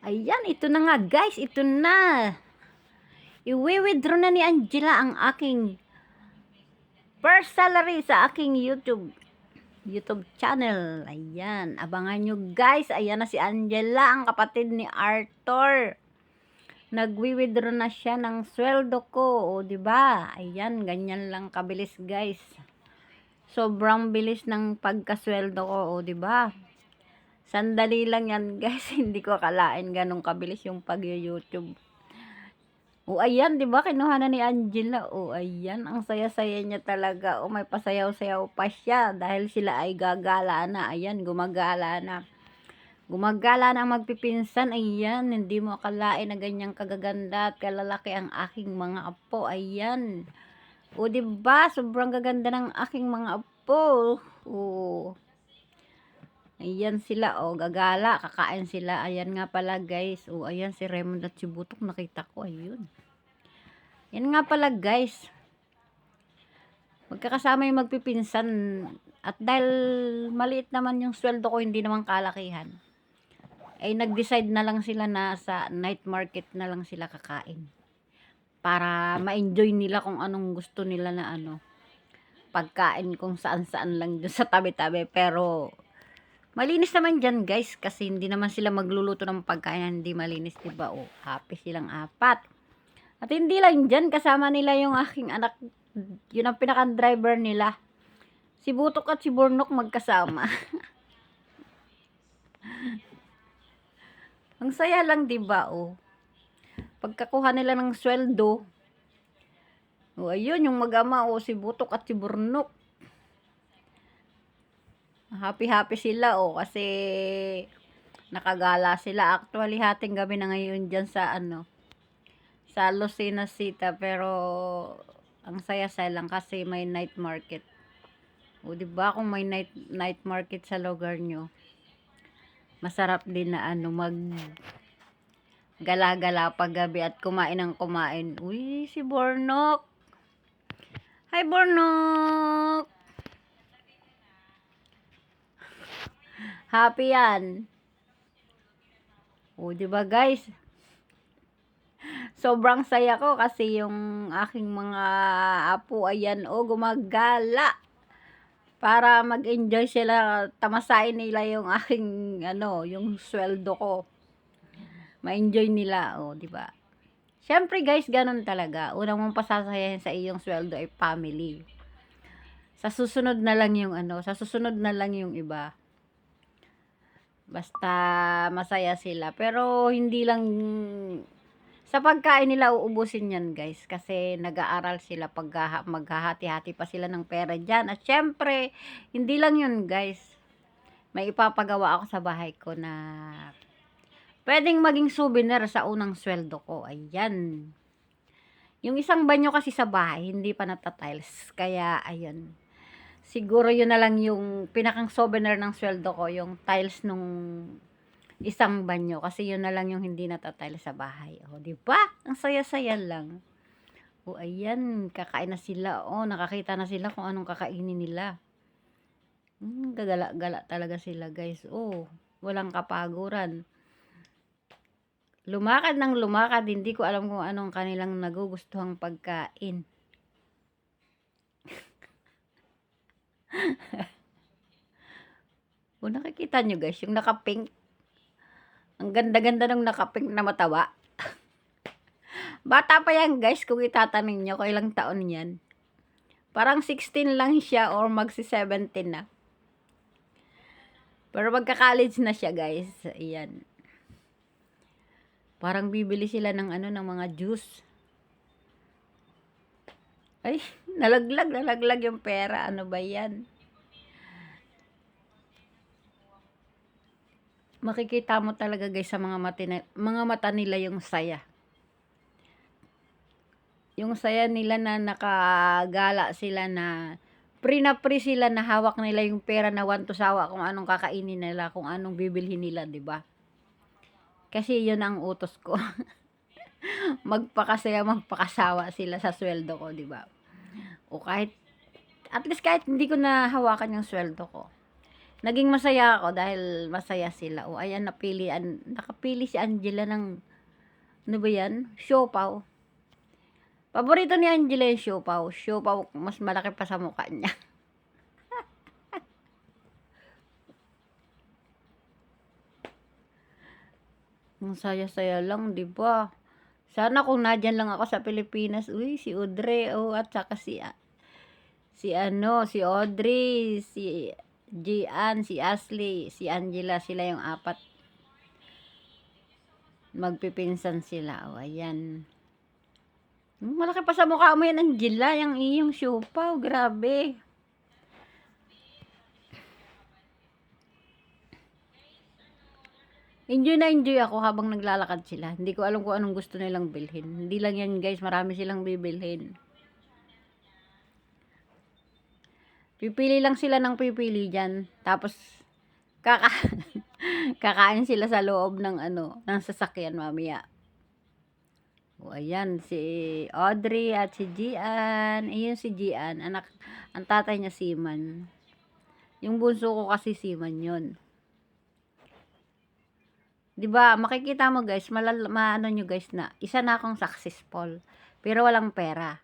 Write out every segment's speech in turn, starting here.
Ayan, ito na nga guys, ito na. Iwi-withdraw na ni Angela ang aking first salary sa aking YouTube channel. Ayan, abangan nyo guys. Ayan na si Angela, ang kapatid ni Arthur. Nagwi-withdraw na siya ng sweldo ko, o 'di ba? Ayan, ganyan lang kabilis guys. Sobrang bilis ng pagkasweldo ko, o 'di ba? Sandali lang yan guys, hindi ko akalain ganun kabilis yung pag-YouTube. O ayan, 'di ba? Kinuha na ni Angela. O ayan, ang saya-saya niya talaga. O may pasayaw-sayaw pa siya dahil sila ay gagala na. Ayan, gumagala na. Gumagala na ang magpipinsan. Ayan, hindi mo akalain na ganyang kagaganda at kalalaki ang aking mga apo. Ayan. O 'di ba? Sobrang gaganda ng aking mga apo. O ayan sila, o gagala, kakain sila. Ayan nga pala guys. O ayan si Raymond at si Butok, nakita ko. Ayun. Yan nga pala guys. Magkakasama yung magpipinsan. At dahil maliit naman yung sweldo ko, hindi naman kalakihan, ay nag-decide na lang sila na sa night market na lang sila kakain. Para ma-enjoy nila kung anong gusto nila na pagkain kung saan-saan lang dun sa tabi-tabi. Pero malinis naman dyan guys, kasi hindi naman sila magluluto ng pagkain hindi malinis, diba? O, happy silang apat. At hindi lang dyan, kasama nila yung aking anak, yun ang pinaka-driver nila. Si Butok at si Bornok magkasama. Ang saya lang, diba? O, pagkakuha nila ng sweldo, o ayun, yung mag-ama, o si Butok at si Bornok, happy-happy sila, o, kasi nakagala sila. Actually, hating gabi na ngayon dyan sa sa Lucena City, pero ang saya-saya lang kasi may night market. O, diba, kung may night market sa lugar nyo, masarap din na mag gala-gala paggabi at kumain ng kumain. Uy, si Bornok. Hi, Bornok. Happy yan. O, diba guys? Sobrang saya ko kasi yung aking mga apo, ayan, gumagala. Para mag-enjoy sila, tamasain nila yung aking, yung sweldo ko. Ma-enjoy nila, o, diba? Siyempre guys, ganun talaga. Unang mong pasasayahin sa iyong sweldo ay family. Sa susunod na lang yung sa susunod na lang yung iba. Basta masaya sila. Pero hindi lang sa pagkain nila uubusin yan guys. Kasi nag-aaral sila, maghahati-hati pa sila ng pera dyan. At syempre, hindi lang yun guys. May ipapagawa ako sa bahay ko na pwedeng maging souvenir sa unang sweldo ko. Ayan. Yung isang banyo kasi sa bahay, hindi pa natatiles. Kaya, ayun. Siguro yun na lang yung pinakang souvenir ng sweldo ko, yung tiles nung isang banyo. Kasi yun na lang yung hindi natatiles sa bahay. O, diba? Ang saya-saya lang. O, ayan. Kakain na sila. O, nakakita na sila kung anong kakainin nila. Gagala-gala talaga sila, guys. O, walang kapaguran. Lumakad ng lumakad. Hindi ko alam kung anong kanilang nagugustuhang pagkain. O, nakikita nyo guys, yung naka-pink. Ang ganda-ganda ng naka-pink na matawa. Bata pa yan guys, kung itatanong nyo kung ilang taon yan. Parang 16 lang siya or magsi-17 na. Pero magka-college na siya guys. Ayan. Parang bibili sila ng ng mga juice. Ay, nalaglag yung pera. Ano ba yan? Makikita mo talaga guys sa mga mata nila yung saya. Yung saya nila na nakagala sila, na free na free sila, na hawak nila yung pera na 1 to sawa kung anong kakainin nila, kung anong bibilhin nila, 'di ba? Kasi 'yun ang utos ko. Magpakasaya, magpakasawa sila sa sweldo ko, 'di ba? O kahit at least kahit hindi ko na hawakan yung sweldo ko, Naging masaya ako dahil masaya sila. O, ayan, nakapili si Angela ng, ano ba yan? Siopaw. Paborito ni Angela yung siopaw. Siopaw, mas malaki pa sa mukha niya. Ang saya-saya lang, di ba? Sana kung nadyan lang ako sa Pilipinas, uy, si Audrey, oh, at saka si Audrey, si Gian, si Ashley, si Angela, sila yung apat. Magpipinsan sila, oh, ayan. Malaki pa sa mukha mo yan, Angela, yung iyong siopaw, grabe. Enjoy na enjoy ako habang naglalakad sila. Hindi ko alam kung anong gusto nilang bilhin. Hindi lang yan guys, marami silang bibilhin. Pipili lang sila ng pipili dyan. Tapos, kakain sila sa loob ng ng sasakyan mamaya. O, ayan, si Audrey at si Gian. Ayun si Gian, ang tatay niya Siman. Yung bunso ko kasi Siman yun. 'Di ba? Makikita mo guys, maano nyo guys na isa na akong successful, pero walang pera.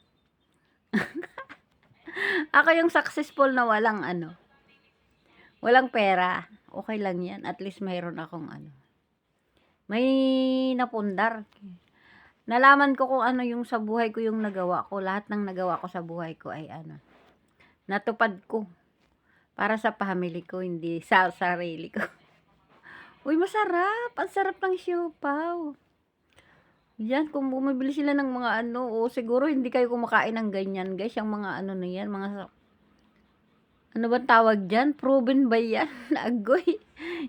Ako yung successful na walang pera. Okay lang 'yan. At least mayroon akong may napundar. Nalaman ko kung ano yung sa buhay ko yung nagawa ko. Lahat ng nagawa ko sa buhay ko ay natupad ko para sa family ko, hindi sa sarili ko. Uy, masarap. Ang sarap ng siopaw. Yan, kung bumibili sila ng mga siguro hindi kayo kumakain ng ganyan, guys. Yung mga na yan, mga, ano ba tawag dyan? Proven ba yan? Agoy.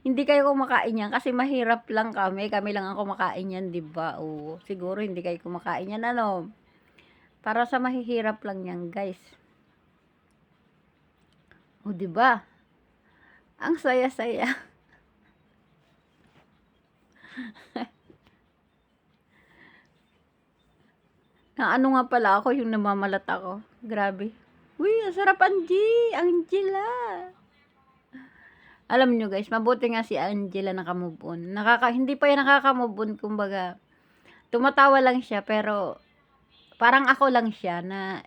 Hindi kayo kumakain yan kasi mahirap lang kami. Kami lang ang kumakain yan, di ba? O, siguro hindi kayo kumakain yan, Para sa mahihirap lang yan, guys. O, di ba? Ang saya-saya. Na nga pala ako, yung namamalat ako. Grabe. Uy, ang sarap, Angela. Alam nyo guys, mabuti nga si Angela nakamove on. Hindi pa yan nakaka-move on, kumbaga. Tumatawa lang siya, pero parang ako lang siya na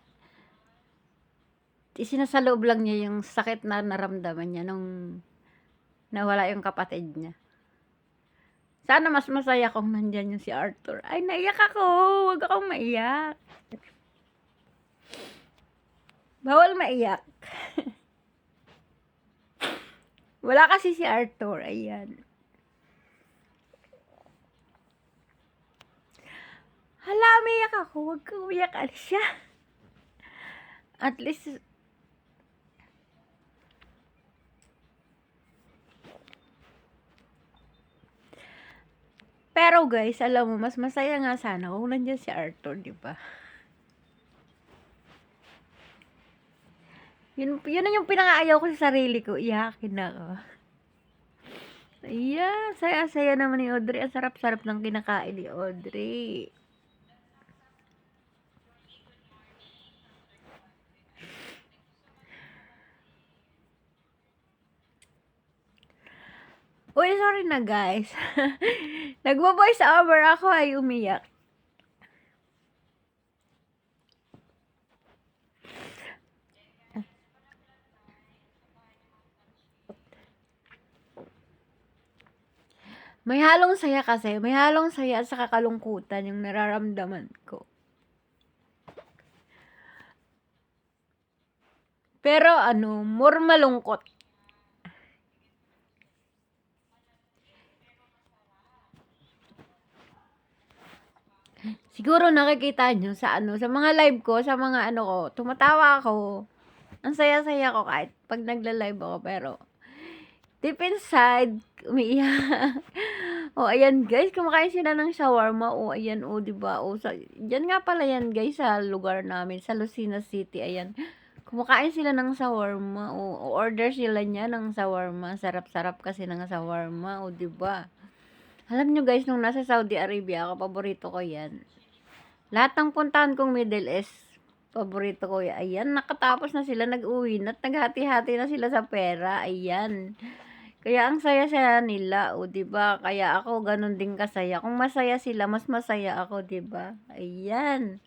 isinasaloob lang niya yung sakit na naramdaman niya nung nawala yung kapatid niya. Sana mas masaya kung nandyan yung si Arthur. Ay, naiyak ako. Huwag akong maiyak. Bawal maiyak. Wala kasi si Arthur. Ayan. Hala, umiyak ako. Huwag kang umiyak, Alicia. At least, pero guys, alam mo, mas masaya nga sana kung nandiyan si Arthur, di ba? Yun na yung pinakaayaw ko sa sarili ko. Iyakin ako. Ayan, saya-saya naman ni Audrey. Ang sarap-sarap ng kinakain ni Audrey. Uy, sorry na guys. Nagbo-voice over ako ay umiyak. May halong saya kasi. May halong saya sa kakalungkutan yung nararamdaman ko. Pero more malungkot. Siguro nakikita nyo sa sa mga live ko, sa mga ko, tumatawa ako. Ang saya-saya ko kahit pag nagla-live ako, pero deep inside, umiiyak. O, ayan guys, kumakain sila ng shawarma. O, ayan, diba? O, dyan nga pala yan guys, sa lugar namin, sa Lucena City, ayan. Kumakain sila ng shawarma. O, order sila niya ng shawarma. Sarap-sarap kasi ng shawarma. O, diba? Alam nyo guys, nung nasa Saudi Arabia ako, paborito ko yan. Lahat ng puntahan kong Middle East, Paborito ko yan. Ayan, nakatapos na sila, nag-uwi na at naghati-hati na sila sa pera. Ayan. Kaya ang saya-saya nila, o 'di ba? Kaya ako ganun din kasaya. Kung masaya sila, mas masaya ako, 'di ba? Ayan.